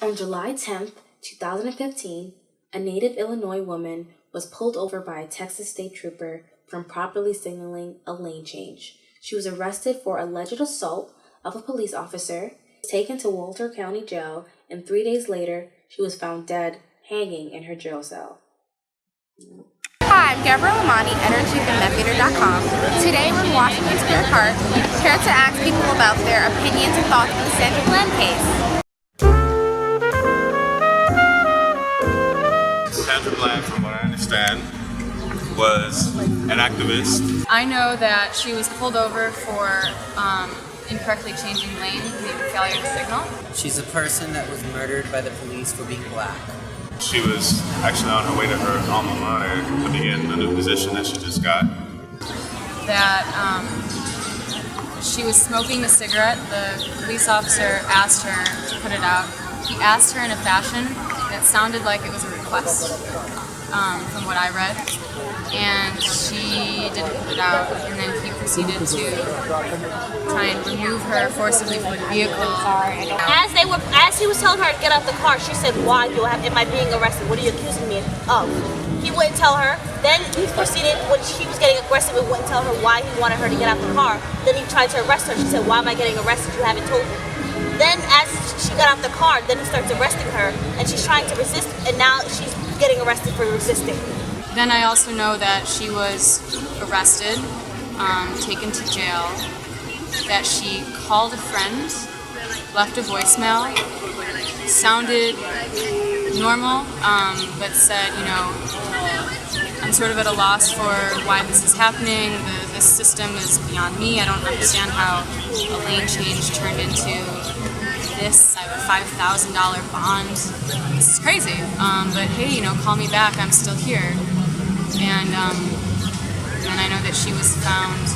On July 10th, 2015, a native Illinois woman was pulled over by a Texas state trooper for improperly signaling a lane change. She was arrested for alleged assault of a police officer, taken to Walter County Jail, and 3 days later, she was found dead, hanging in her jail cell. Hi, I'm Gabrielle Amani, editor-in-chief at MEFeater.com. Today we're in Washington Square Park, here to ask people about their opinions and thoughts on the Sandra Bland case. Sandra Bland, from what I understand, was an activist. I know that she was pulled over for incorrectly changing lane due to failure to signal. She's a person that was murdered by the police for being black. She was actually on her way to her alma mater to begin a new position that she just got. That she was smoking a cigarette. The police officer asked her to put it out. He asked her in a fashion that sounded like it was a request, from what I read. And she didn't put it out, and then he proceeded to try and remove her forcibly from the vehicle. As he was telling her to get out the car, she said, "Why am I being arrested? What are you accusing me of?" He wouldn't tell her. Then he proceeded, when she was getting aggressive, and wouldn't tell her why he wanted her to get out the car. Then he tried to arrest her. She said, "Why am I getting arrested? You haven't told me." Then as she got out the car, then he starts arresting her, and she's trying to resist, and now she's getting arrested for resisting. Then I also know that she was arrested, taken to jail, that she called a friend, left a voicemail, sounded normal, but said, I'm sort of at a loss for why this is happening. This system is beyond me. I don't understand how a lane change turned into this. I have a $5,000 bond. This is crazy. But hey, call me back. I'm still here. And I know that she was found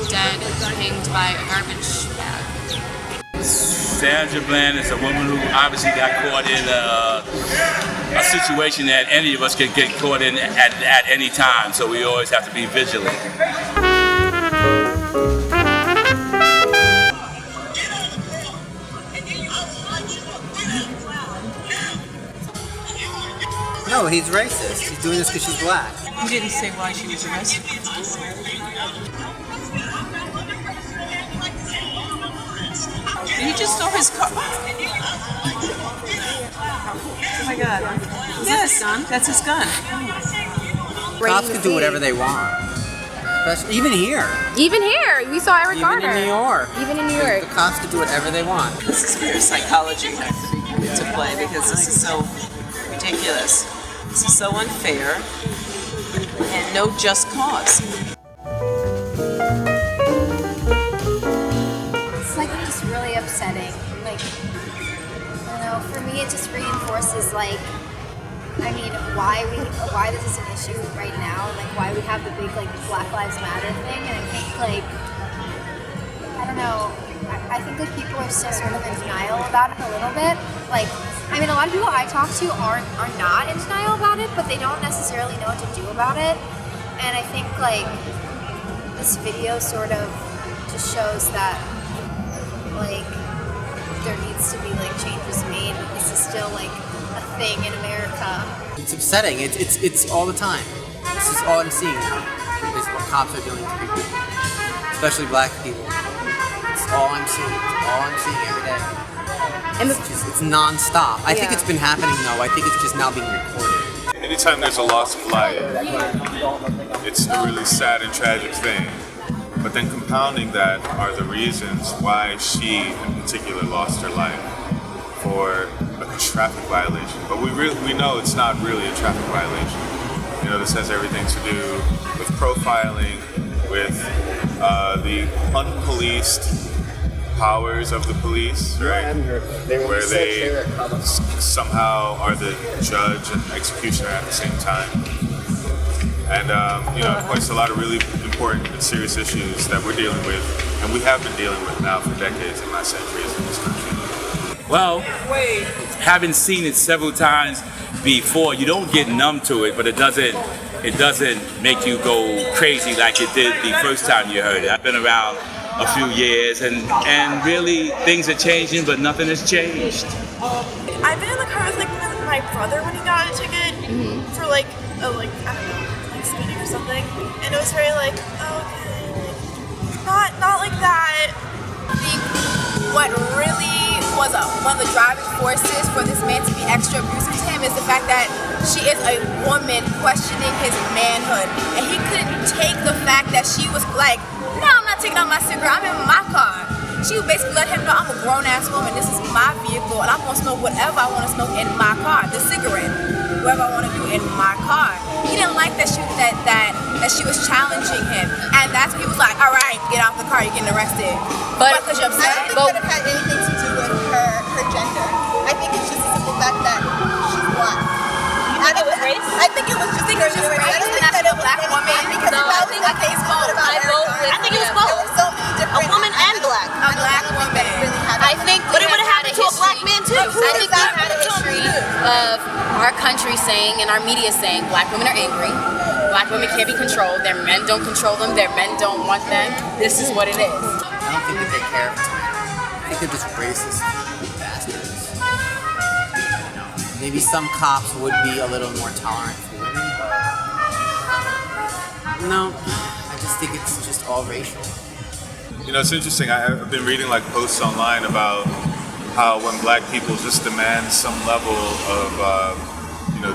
dead, hanged by a garbage bag. Sandra Bland is a woman who obviously got caught in a situation that any of us can get caught in at any time, so we always have to be vigilant. No, he's racist. He's doing this because she's black. He didn't say why she was arrested. He just stole his car. Oh my God. Yes, that's his gun. Cops can do whatever they want. Even here. Even here, we saw Eric Garner. Even in New York. Even in New York. The cops can do whatever they want. This is where psychology has to be come into play, because this is so ridiculous. This is so unfair, and no just cause. It's just really upsetting. For me it just reinforces why this is an issue right now, why we have the big Black Lives Matter thing, and I think I think people are still sort of in denial about it a little bit. A lot of people I talk to are not in denial about it, but they don't necessarily know what to do about it. And I think this video sort of just shows that there needs to be changes made. This is still a thing in America. It's upsetting. It's all the time. This is all I'm seeing now. Is what cops are doing to people, especially black people. It's all I'm seeing. It's all I'm seeing every day. It's non-stop. I think it's been happening though. I think it's just now being recorded. Anytime there's a loss of life, it's a really sad and tragic thing. But then compounding that are the reasons why she in particular lost her life for a traffic violation. But we know it's not really a traffic violation. This has everything to do with profiling, with the unpoliced powers of the police, right? Where they somehow are the judge and executioner at the same time. And, it points to a lot of really important and serious issues that we're dealing with, and we have been dealing with now for decades, and not centuries in this country. Well, having seen it several times before, you don't get numb to it, but it doesn't make you go crazy like it did the first time you heard it. I've been around a few years, and really things are changing, but nothing has changed. I've been in the car with like my brother when he got a ticket for like I don't know, like speeding or something, and it was very like, oh, okay, not like that. I think what really was one of the driving forces for this man to be extra abusive to him is the fact that she is a woman questioning his manhood, and he couldn't take the fact that she was like, no, I'm not taking out my cigarette, I'm in my car. She basically let him know, I'm a grown-ass woman, this is my vehicle, and I'm gonna smoke whatever I want to smoke in my car, the cigarette, whatever I want to do in my car. He didn't like that she was challenging him, and that's when he was like, all right, get out the car, you're getting arrested. But because you're upset. I don't think that it had anything to do with her gender. I think it's just the simple fact that she's black. I think it was race? I think it was just race. I don't think that it was black woman. Because no, I think it was both. I think it was both. A woman and black. A black woman. I think, but it would have happened to a black man too. I think we've had a history of our country saying and our media saying black women are angry, black women can't be controlled, their men don't control them, their men don't want them. This is what it is. I don't think that they care for it. I think they're just racist bastards. Maybe some cops would be a little more tolerant for women, but no, I just think it's just all racial. You know, it's interesting. I've been reading like posts online about how when black people just demand some level of,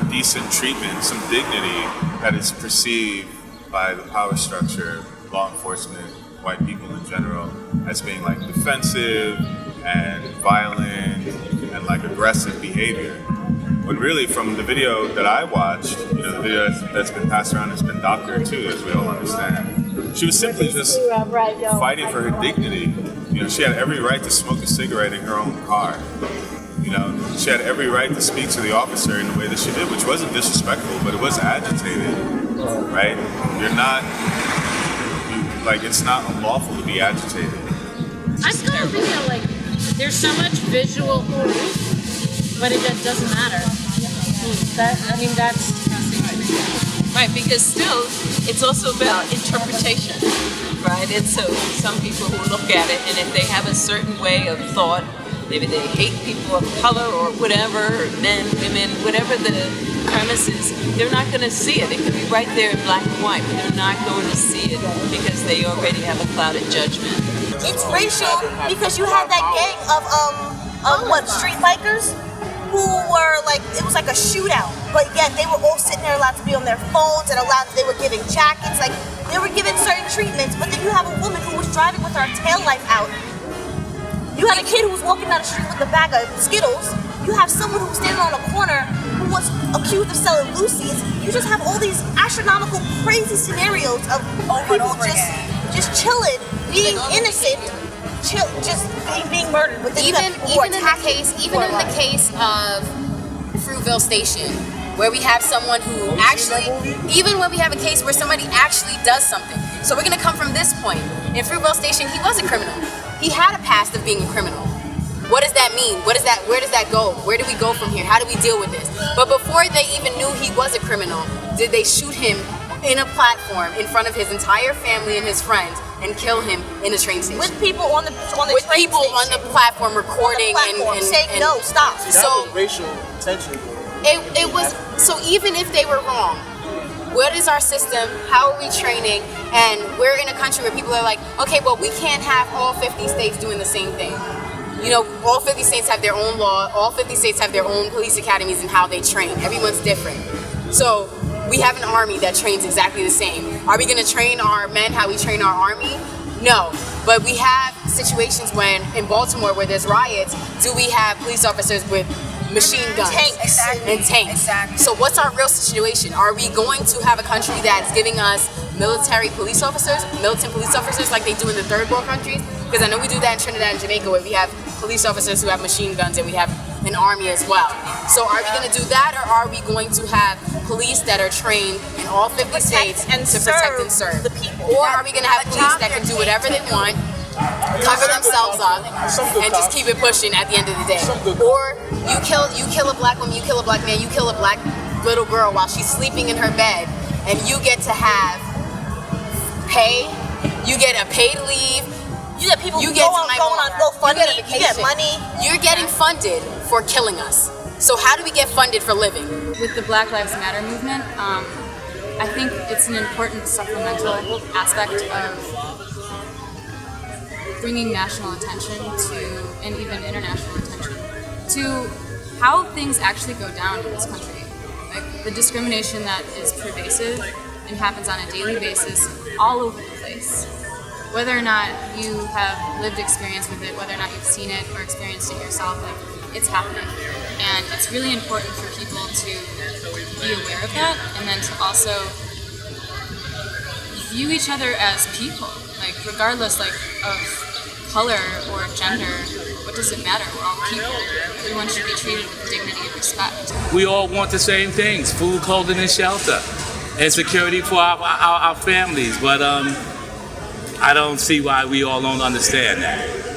decent treatment, some dignity that is perceived by the power structure, law enforcement, white people in general, as being like defensive and violent and like aggressive behavior. When really from the video that I watched, the video that's been passed around has been doctored too, as we all understand. She was simply just fighting for her dignity. She had every right to smoke a cigarette in her own car. She had every right to speak to the officer in the way that she did, which wasn't disrespectful, but it was agitated, right? It's not unlawful to be agitated. I still think that there's so much visual proof, but it just doesn't matter. That's right, because still it's also about interpretation, right? And so some people who look at it, and if they have a certain way of thought, maybe they hate people of color or whatever, or men, women, whatever the premise is, they're not going to see it. It could be right there in black and white, but they're not going to see it because they already have a clouded judgment. It's racial because you had that gang of street bikers who were it was like a shootout, but yet they were all sitting there allowed to be on their phones and they were given jackets, they were given certain treatments. But then you have a woman who was driving with her taillight out. You had a kid who was walking down the street with a bag of Skittles. You have someone who was standing on a corner who was accused of selling Lucy's. You just have all these astronomical, crazy scenarios of people just chilling, being innocent, just being murdered. But then even in the case of Fruitville Station, where we have someone who even when we have a case where somebody actually does something. So we're gonna come from this point. In Fruitville Station, he was a criminal. He had a past of being a criminal. What does that mean? Where does that go? Where do we go from here? How do we deal with this? But before they even knew he was a criminal, did they shoot him in a platform in front of his entire family and his friends and kill him in a train station? With people on the with train people station. on the platform recording and saying no, stop. So racial tension. It was so even if they were wrong, what is our system? How are we training? And we're in a country where people are like, okay, well, we can't have all 50 states doing the same thing. All 50 states have their own law. All 50 states have their own police academies and how they train. Everyone's different. So we have an army that trains exactly the same. Are we going to train our men how we train our army? No. But we have situations when, in Baltimore, where there's riots, do we have police officers with machine guns and tanks? Exactly. So what's our real situation? Are we going to have a country that's giving us militant police officers like they do in the third world countries? Because I know we do that in Trinidad and Jamaica, where we have police officers who have machine guns and we have an army as well. So are we going to do that, or are we going to have police that are trained in all 50 states to protect and serve? The people. Or are we going to have police that can do whatever they want, cover themselves up, and just keep it pushing at the end of the day? Or you kill a black woman, you kill a black man, you kill a black little girl while she's sleeping in her bed, and you get to have pay, you get a paid leave, you get people going on GoFundMe, you get money. You're getting funded for killing us. So how do we get funded for living? With the Black Lives Matter movement, I think it's an important supplemental aspect of bringing national attention to, and even international attention, to how things actually go down in this country. Like the discrimination that is pervasive and happens on a daily basis all over the place. Whether or not you have lived experience with it, whether or not you've seen it or experienced it yourself, like, it's happening. And it's really important for people to be aware of that, and then to also view each other as people, like regardless like of color or gender. What does it matter? We're all people. Everyone should be treated with dignity and respect. We all want the same things: food, clothing, and shelter, and security for our families. But I don't see why we all don't understand that.